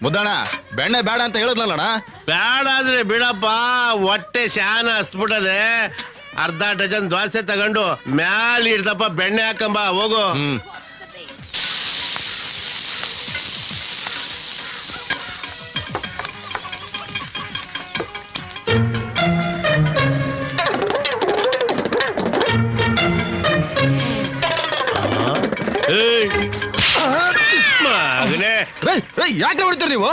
ಮುದ್ದಣ್ಣ ಬೆಣ್ಣೆ ಬೇಡ ಅಂತ ಹೇಳಿದ್ನಲ್ಲಣ್ಣ. ಬೇಡ ಅಂದ್ರೆ ಬಿಡಪ್ಪ, ಹೊಟ್ಟೆ ಶಾನ ಹಸ್ಬಿಟ್ಟದೆ. ಅರ್ಧ ಡಜನ್ ದೋಸೆ ತಗೊಂಡು ಮ್ಯಾಲ ಇಡ್ದಪ್ಪ, ಬೆಣ್ಣೆ ಹಾಕಂಬ ಹೋಗು. ಮಗನೇ, ಯಾಕೆ ಹೊಡಿತೀರಿ ನೀವು?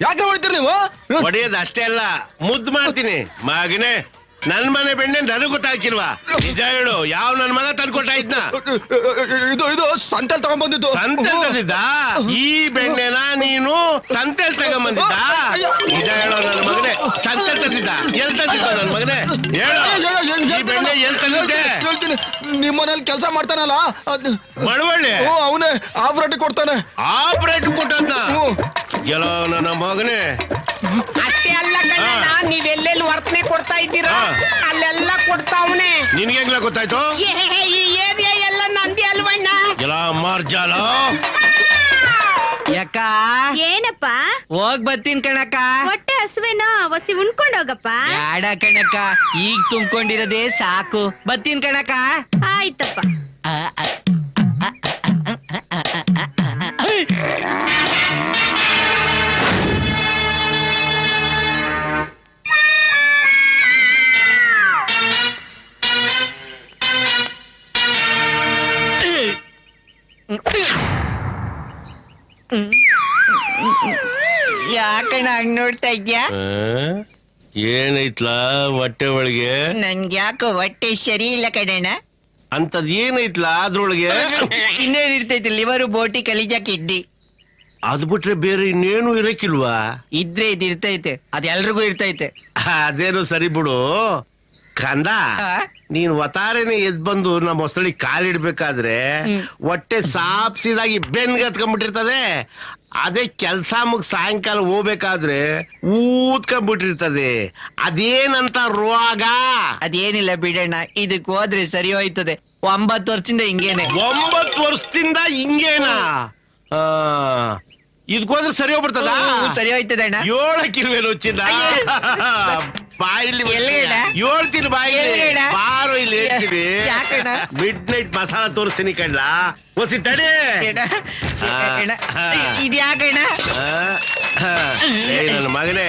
ಯಾಕೆ ಹೊಡಿತೀರಿ ನೀವು? ಹೊಡೆಯೋದು ಅಷ್ಟೇ ಅಲ್ಲ, ಮುದ್ದು ಮಾಡ್ತೀನಿ. ಮಗನೇ, ನನ್ ಮನೆ ಬೆಣ್ಣೆ ನನಗ್ ಗೊತ್ತಾಗಿಲ್ವಾ? ನಿಜ ಹೇಳು, ಯಾವ ನನ್ ಮಗ ತಂದ್ಕೊಟ್ಟ ಇದ್ನ? ಇದು ಸಂತೆಲ್ ತಗೊಂಡ್ಬಂದಿದ್ದು. ಸಂತೆಲ್ ತಂದಿದ್ದ? ಈ ಬೆಣ್ಣೆನ ನೀನು ಸಂತೆಲ್ ತಗೊಂಬಂದಿದ್ದ? ನಿಜ ಹೇಳೋ ನನ್ನ ಮಗನೇ, ಸಂತೆಲ್ ತಂದಿದ್ದ? ಎಲ್ ತಂದಿದ್ದ ನನ್ ಮಗನೇ? ಹೇಳು, ಈ ಬೆಣ್ಣೆ ಎಲ್ ತಂದಿದ್ದೆ? ಹೇಳ್ತೀನಿ. ನಿಮ್ಮನೇಲಿ ಕೆಲಸ ಮಾಡ್ತಾನಲ್ಲ ಮಳವಳ್ಳಿ, ಅವನೇ ಆಪರೇಟ್ ಕೊಡ್ತಾನೆ. ಆಪರೇಟ್ ಕೊಟ್ಟದ್ನ? ಎಲ್ಲೋ ನನ್ನ ಮಗನೇ, ಅಷ್ಟೇ ಅಲ್ಲ ಕಣ್ಣ, ನೀವೆಲ್ಲೆಲ್ಲಿ ವರ್ತನೆ ಕೊಡ್ತಾ ಇದ್ದೀರಾ ಅಲ್ಲೆಲ್ಲ ಕೊಡ್ತಾವನೆ. ನಿನ್ಗೆ ಗೊತ್ತಾಯ್ತು? ಈ ಏರಿಯಾ ಎಲ್ಲ ನಂದಿ ಅಲ್ವಣ್ಣ? ಎಲ್ಲ ಮಾರ್ಜಾಲ. ಯಾಕ ಏನಪ್ಪ? ಹೋಗ್ ಬರ್ತೀನಿ ಕಣಕ್ಕ. ಹೊಟ್ಟೆ ಹಸುವೇನೋ, ಒಸಿ ಉಣ್ಕೊಂಡ್ ಹೋಗಪ್ಪ. ಬ್ಯಾಡ ಕಣಕ್ಕ, ಈಗ ತುಂಬ್ಕೊಂಡಿರೋದೇ ಸಾಕು. ಬರ್ತೀನಿ ಕಣಕ್ಕ. ಆಯ್ತಪ್ಪ. ಯಾಕಣ್ಣ ಹಂಗ್ ನೋಡ್ತಾ ಇದ್ಯಾ? ಏನೈತ್ಲಾ ಹೊಟ್ಟೆ ಒಳಗೆ? ನನ್ಗೆ ಯಾಕೋ ಹೊಟ್ಟೆ ಸರಿ ಇಲ್ಲ ಕಣಣ್ಣ. ಅಂತದ್ ಏನೈತ್ಲಾ ಅದ್ರೊಳಗೆ? ಇನ್ನೇನಿರ್ತೈತಿ, ಲಿವರು, ಬೋಟಿ, ಕಲಿಜಾ, ಕಿಡ್ನಿ. ಅದ್ ಬಿಟ್ರೆ ಬೇರೆ ಇನ್ನೇನು ಇರಕ್ಕಿಲ್ವಾ? ಇದ್ರೆ ಇದಿರ್ತೈತೆ, ಅದ್ ಎಲ್ರಿಗೂ ಇರ್ತೈತೆ. ಅದೇನು ಸರಿ ಬಿಡು ಕಂದ. ನೀನ್ ಒತಾರೆನೆ ಎದ್ ಬಂದು ನಮ್ಮ ಹೊಸಳಿ ಕಾಲಿಡ್ಬೇಕಾದ್ರೆ ಹೊಟ್ಟೆ ಸಾಪ್ಸಿದಾಗಿ ಬೆನ್ಗೆ ಹತ್ಕೊಂಡ್ಬಿಟ್ಟಿರ್ತದೆ. ಅದೇ ಕೆಲ್ಸ ಮುಗ್ ಸಾಯಂಕಾಲ ಹೋಗ್ಬೇಕಾದ್ರೆ ಊದ್ಕೊಂಡ್ಬಿಟ್ಟಿರ್ತದೆ. ಅದೇನಂತ ರೋಗ? ಅದೇನಿಲ್ಲ ಬಿಡಣ್ಣ, ಇದಕ್ ಹೋದ್ರೆ ಸರಿ ಹೋಯ್ತದೆ. 9 ವರ್ಷದಿಂದ ಹಿಂಗೇನೆ. 9 ವರ್ಷದಿಂದ ಹಿಂಗೇನಾ? ಇದಕ್ಕೋದ್ರೆ ಸರಿ ಹೋಗ್ಬಿಡ್ತದ? ಸರಿ ಹೋಯ್ತದೆ ಅಣ್ಣ. 7 ಕಿರುವೇನು ಚಿನ್ನ ಬಾಯಿಲಿ ಹೇಳ್ತೀನಿ. ಬಾಯಿಲಿ ಬಾರೋ, ಇಲ್ಲಿ ಹೇಳ್ತೀನಿ. ಮಿಡ್ ನೈಟ್ ಮಸಾಲ ತೋರಿಸ್ತೀನಿ ಕಣ್ಣ. ಹೊಸಿ ತಡಿ. ಇದ್ಯಾಕಣ್ಣ? ನನ್ನ ಮಗನೇ,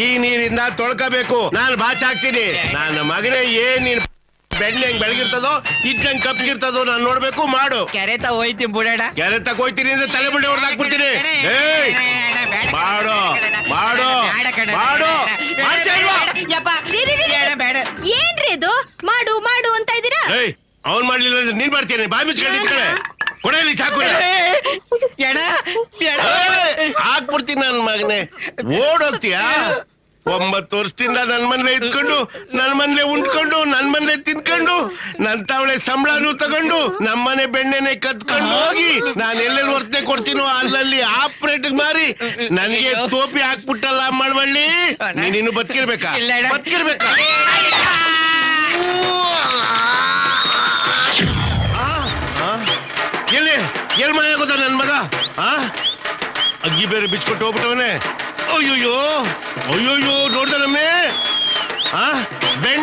ಈ ನೀರಿಂದ ತೊಳ್ಕೋಬೇಕು. ನಾನು ಬಾಚ್ ಹಾಕ್ತೀನಿ. ನನ್ನ ಮಗನೇ, ಏನ್ ನೀನ್ ಬೆಣ್ಣೆ ಹೆಂಗ್ ಬೆಳಗಿರ್ತದೋ ಇದ್ದಂಗ್ ಕಪ್ಪಿರ್ತದೋ ನಾನು ನೋಡ್ಬೇಕು. ಮಾಡು. ಕೆರೆತ ಹೋಯ್ತೀನಿ ಬಿಡೋಣ. ಕೆರೆ ತಗೋಯ್ತೀನಿ ಅಂದ್ರೆ ತಲೆ ಬುಡ್ಡೆ ಹೊಡೆದಾಕ್ಬಿಡ್ತೀನಿ. ಮಾಡು ಮಾಡು ಮಾಡು. ಏನ್ರಿ ಇದು? ಮಾಡು ಮಾಡು ಅಂತ ಇದೀರಾ? ಅವ್ನ್ ಮಾಡ್ಲಿಲ್ಲ ಅಂದ್ರೆ ನೀನ್ ಮಾಡ್ತೀನಿ. ಬಾಯಿ ಮುಚ್ಕೊಂಡಿದ್ದೆ ಕೊಡಲಿ ಚಾಕು. ಹಾಕ್ಬಿಡ್ತೀನಿ ನನ್ ಮಗನೇ. ಓಡೋಗ್ತೀಯಾ? 9 ವರ್ಷದಿಂದ ನನ್ ಮನೆ ಇದ್ಕೊಂಡು, ನನ್ ಮನೆ ಉಂಡ್ಕೊಂಡು, ನನ್ ಮನೆ ತಿನ್ಕೊಂಡು, ನನ್ ತಾವಳೆ ಸಂಬಳನೂ ತಗೊಂಡು, ನಮ್ಮನೆ ಬೆಣ್ಣೆನೆ ಕತ್ಕೊಂಡು ಹೋಗಿ ನಾನ್ ಎಲ್ಲೆಲ್ಲಿ ವರ್ತನೆ ಕೊಡ್ತೀನೋ ಅಲ್ಲಲ್ಲಿ ಆಪರೇಟ್ ಮಾರಿ ನನಗೆ ಟೋಪಿ ಹಾಕ್ಬಿಟ್ಟಲ್ಲ ಮಳವಳ್ಳಿ. ನೀನು ಬದುಕಿರ್ಬೇಕಾ? ಬದುಕಿರ್ಬೇಕಾ? ಎಲ್ಲಿ ಮನೆ ಗೊತ್ತ ನನ್ ಮಗ? ಅಗ್ಗಿ ಬೇರೆ ಬಿಚ್ಕೊಟ್ಟು ಹೋಗ್ಬಿಟ್ಟವನೆ. ಅಯ್ಯೋಯ್ಯೋ ಅಯ್ಯೋಯ್ಯೋ, ನೋಡ್ದನಮ್ಮೆ ಬೆಣ್ಣೆ